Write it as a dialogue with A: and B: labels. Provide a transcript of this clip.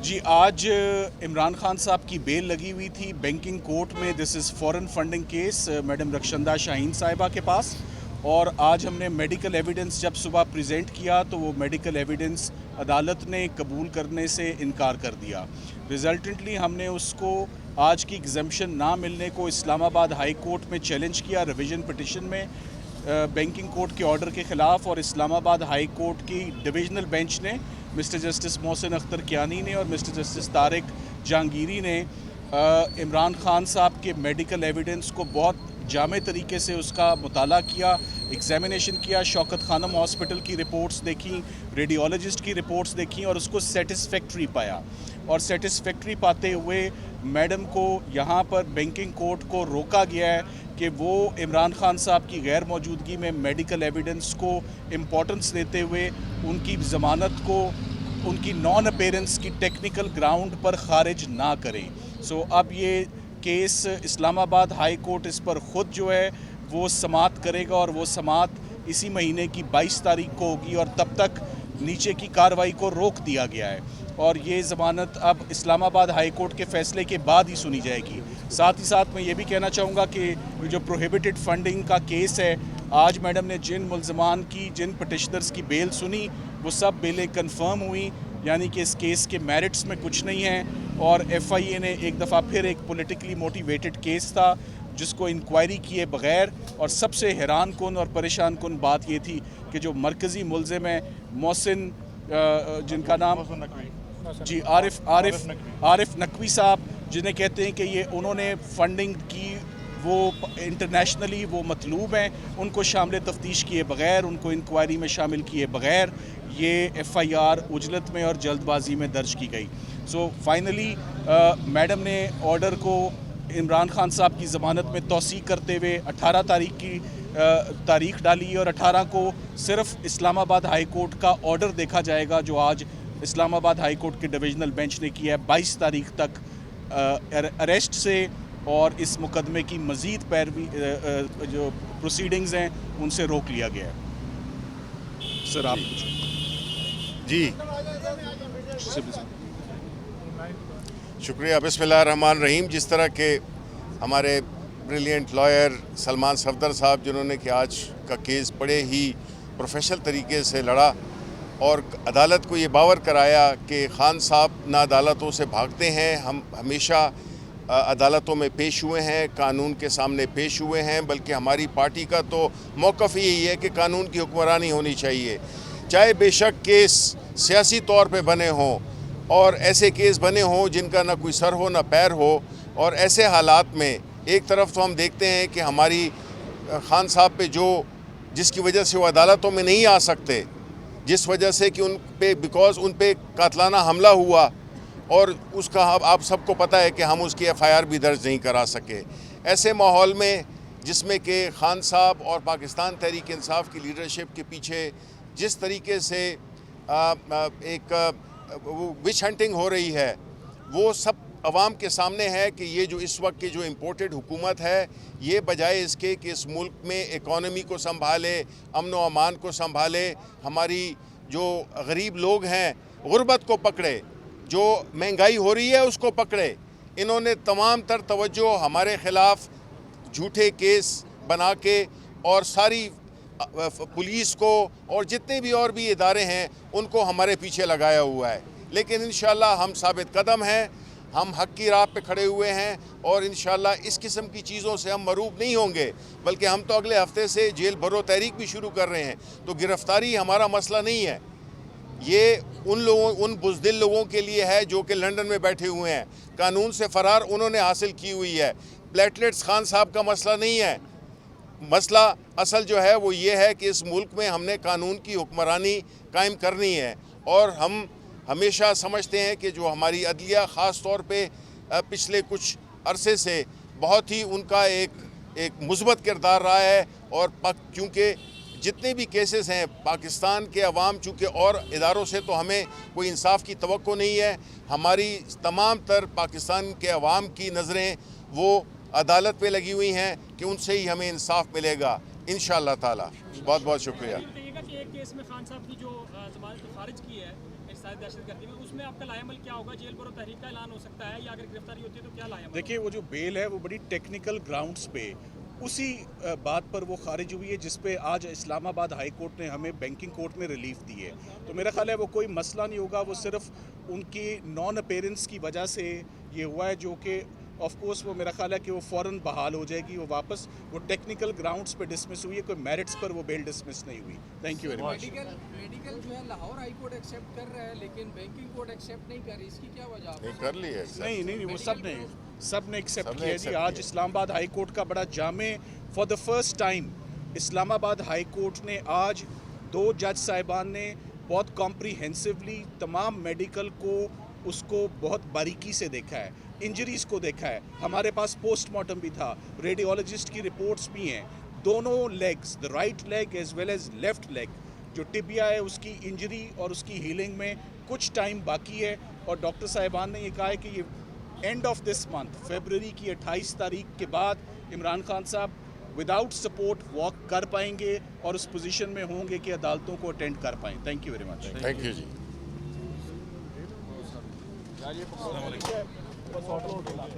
A: जी, आज इमरान खान साहब की बेल लगी हुई थी बैंकिंग कोर्ट में। This is foreign funding case madam Rakshanda Shaheen साहिबा के पास। और आज हमने मेडिकल एविडेंस जब सुबह प्रेजेंट किया तो वो मेडिकल एविडेंस अदालत ने कबूल करने से इनकार कर दिया। रिजल्टेंटली हमने उसको आज की एग्जम्पशन ना मिलने को इस्लामाबाद हाई कोर्ट में चैलेंज किया रिवीजन पिटिशन में बैंकिंग कोर्ट के ऑर्डर के ख़िलाफ़। और इस्लामाबाद हाई कोर्ट की डिविजनल बेंच ने मिस्टर जस्टिस मोहसिन अख्तर कियानी ने और मिस्टर जस्टिस तारिक जहांगीरी ने इमरान खान साहब के मेडिकल एविडेंस को बहुत जामे तरीके से उसका मुताला किया, एग्जामिनेशन किया। शौकत खानम हॉस्पिटल की रिपोर्ट्स देखी, रेडियोलॉजिस्ट की रिपोर्ट्स देखी और उसको सेटिस्फैक्ट्री पाया। और सेटिस्फैक्ट्री पाते हुए मैडम को यहाँ पर बैंकिंग कोर्ट को रोका गया है कि वो इमरान खान साहब की गैर मौजूदगी में मेडिकल एविडेंस को इम्पोर्टेंस देते हुए उनकी ज़मानत को उनकी नॉन अपेरेंस की टेक्निकल ग्राउंड पर खारिज ना करें। सो अब ये केस इस्लामाबाद हाई कोर्ट इस पर ख़ुद जो है वो समाअत करेगा और वो समाअत इसी महीने की 22 तारीख को होगी और तब तक नीचे की कार्रवाई को रोक दिया गया है। और ये ज़मानत अब इस्लामाबाद हाई कोर्ट के फ़ैसले के बाद ही सुनी जाएगी। साथ ही साथ मैं ये भी कहना चाहूँगा कि जो प्रोहिबिटेड फंडिंग का केस है, आज मैडम ने जिन मुल्ज़मान की जिन पटिशनर्स की बेल सुनी वो सब बेलें कंफर्म हुई, यानी कि इस केस के मेरिट्स में कुछ नहीं है। और FIA ने एक दफ़ा फिर एक पॉलिटिकली मोटिवेटेड केस था जिसको इंक्वायरी किए बग़ैर। और सबसे हैरान कुन और परेशान कुन बात ये थी कि जो मरकज़ी मुल्ज़िम है मोहसिन, जिनका नाम जी आरिफ नकवी साहब, जिन्हें कहते हैं कि ये उन्होंने फंडिंग की, वो इंटरनेशनली वो मतलूब हैं, उनको शामिल तफ्तीश किए बग़ैर, उनको इंक्वायरी में शामिल किए बग़ैर ये FIR उजलत में और जल्दबाजी में दर्ज की गई। सो फाइनली मैडम ने ऑर्डर को इमरान खान साहब की ज़मानत में तौसी करते हुए 18 तारीख की तारीख डाली और 18 को सिर्फ इस्लामाबाद हाई कोर्ट का ऑर्डर देखा जाएगा जो आज इस्लामाबाद हाई कोर्ट के डिविजनल बेंच ने किया है। 22 तारीख तक अरेस्ट से और इस मुकदमे की मज़ीद पैरवी जो प्रोसीडिंग्स हैं उनसे रोक लिया गया है। सर आप
B: जी शुक्रिया। बिस्मिल्लाहिर्रहमानिर्रहीम। जिस तरह के हमारे ब्रिलियंट लॉयर सलमान सफदर साहब, जिन्होंने कि आज का केस बड़े ही प्रोफेशनल तरीके से लड़ा और अदालत को ये बावर कराया कि खान साहब ना अदालतों से भागते हैं, हम हमेशा अदालतों में पेश हुए हैं, कानून के सामने पेश हुए हैं। बल्कि हमारी पार्टी का तो मौक़िफ़ यही है कि कानून की हुक्मरानी होनी चाहिए, चाहे बेशक केस सियासी तौर पे बने हों और ऐसे केस बने हों जिनका ना कोई सर हो ना पैर हो। और ऐसे हालात में एक तरफ तो हम देखते हैं कि हमारी खान साहब पे जिसकी वजह से वो अदालतों में नहीं आ सकते, जिस वजह से कि उन पे बिकॉज़ उन पे कातलाना हमला हुआ और उसका आप सबको पता है कि हम उसकी FIR भी दर्ज नहीं करा सके। ऐसे माहौल में जिसमें कि खान साहब और पाकिस्तान तहरीक इंसाफ की लीडरशिप के पीछे जिस तरीके से एक विच हंटिंग हो रही है, वो सब अवाम के सामने है कि ये जो इस वक्त की जो इम्पोर्टेड हुकूमत है, ये बजाय इसके कि इस मुल्क में इकॉनमी को संभाले, अमन व अमान को संभाले, हमारी जो गरीब लोग हैं गुर्बत को पकड़े, जो महंगाई हो रही है उसको पकड़े, इन्होंने तमाम तर तवज्जो हमारे ख़िलाफ़ झूठे केस बना के और सारी पुलिस को और जितने भी और भी इदारे हैं उनको हमारे पीछे लगाया हुआ है। लेकिन इंशाअल्लाह हम साबित कदम हैं, हम हक़ की राह पे खड़े हुए हैं और इंशाअल्लाह इस किस्म की चीज़ों से हम मरूब नहीं होंगे। बल्कि हम तो अगले हफ्ते से जेल भरो तहरीक भी शुरू कर रहे हैं। तो गिरफ़्तारी हमारा मसला नहीं है, ये उन बुज़दिल लोगों के लिए है जो कि लंदन में बैठे हुए हैं, कानून से फ़रार उन्होंने हासिल की हुई है। प्लेटलेट्स खान साहब का मसला नहीं है। मसला असल जो है वो ये है कि इस मुल्क में हमने कानून की हुक्मरानी कायम करनी है। और हम हमेशा समझते हैं कि जो हमारी अदलिया ख़ास तौर पे पिछले कुछ अरसे से बहुत ही उनका एक मुस्बत किरदार रहा है। और क्योंकि जितने भी केसेस हैं पाकिस्तान के अवाम चूँकि और इदारों से तो हमें कोई इंसाफ की तवक्को नहीं है, हमारी तमाम तर पाकिस्तान के अवाम की नज़रें वो अदालत पे लगी हुई हैं कि उनसे ही हमें इंसाफ मिलेगा इंशाअल्लाह ताला। बहुत बहुत शुक्रिया।
C: एक केस में खान साहब की जो ज़मानत खारिज की है, शायद दहशतगर्दी में, उसमें आपका लाएमल क्या होगा? जेल बरो तहरीक का ऐलान हो सकता है, या अगर गिरफ्तारी होती है तो क्या लाएमल?
A: देखिए, वो जो बेल है वो बड़ी टेक्निकल ग्राउंड्स पे उसी बात पर वो खारिज हुई है जिस पे आज इस्लामाबाद हाई कोर्ट ने हमें बैंकिंग कोर्ट में रिलीफ दी है। तो मेरा ख्याल है वो कोई मसला नहीं होगा, वो सिर्फ उनकी नॉन अपीयरेंस की वजह से ये हुआ है, जो कि ऑफ कोर्स वो मेरा ख्याल है कि वो फ़ौरन बहाल हो जाएगी। वो वापस वो टेक्निकल ग्राउंड्स पे डिसमिस हुई है, कोई मेरिट्स पर वो बेल डिसमिस नहीं हुई। Thank you very much.
D: Medical जो है लाहौर हाई कोर्ट एक्सेप्ट कर रहा है, लेकिन बैंकिंग कोर्ट एक्सेप्ट नहीं कर रही, इसकी क्या वजह?
B: नहीं कर ली है सर।
A: नहीं, वो सब ने एक्सेप्ट
B: सबने
A: किया जी।
B: accept
A: आज
B: किया।
A: इस्लामाबाद हाई कोर्ट का बड़ा जामे, for the first time Islamabad high court ने आज 2 जज साहिबान ने बहुत कॉम्प्रीहेंसिवली तमाम मेडिकल को उसको बहुत बारीकी से देखा है, इंजरीज़ को देखा है। हमारे पास पोस्टमार्टम भी था, रेडियोलॉजिस्ट की रिपोर्ट्स भी हैं। दोनों legs, the right leg as well as left leg, जो टिबिया है उसकी इंजरी और उसकी हीलिंग में कुछ टाइम बाकी है। और डॉक्टर साहिबान ने ये कहा है कि ये एंड ऑफ दिस मंथ, फरवरी की 28 तारीख के बाद इमरान खान साहब विदाउट सपोर्ट वॉक कर पाएंगे और उस पोजीशन में होंगे कि अदालतों को अटेंड कर पाएँ। Thank you very much.
B: Thank you ji.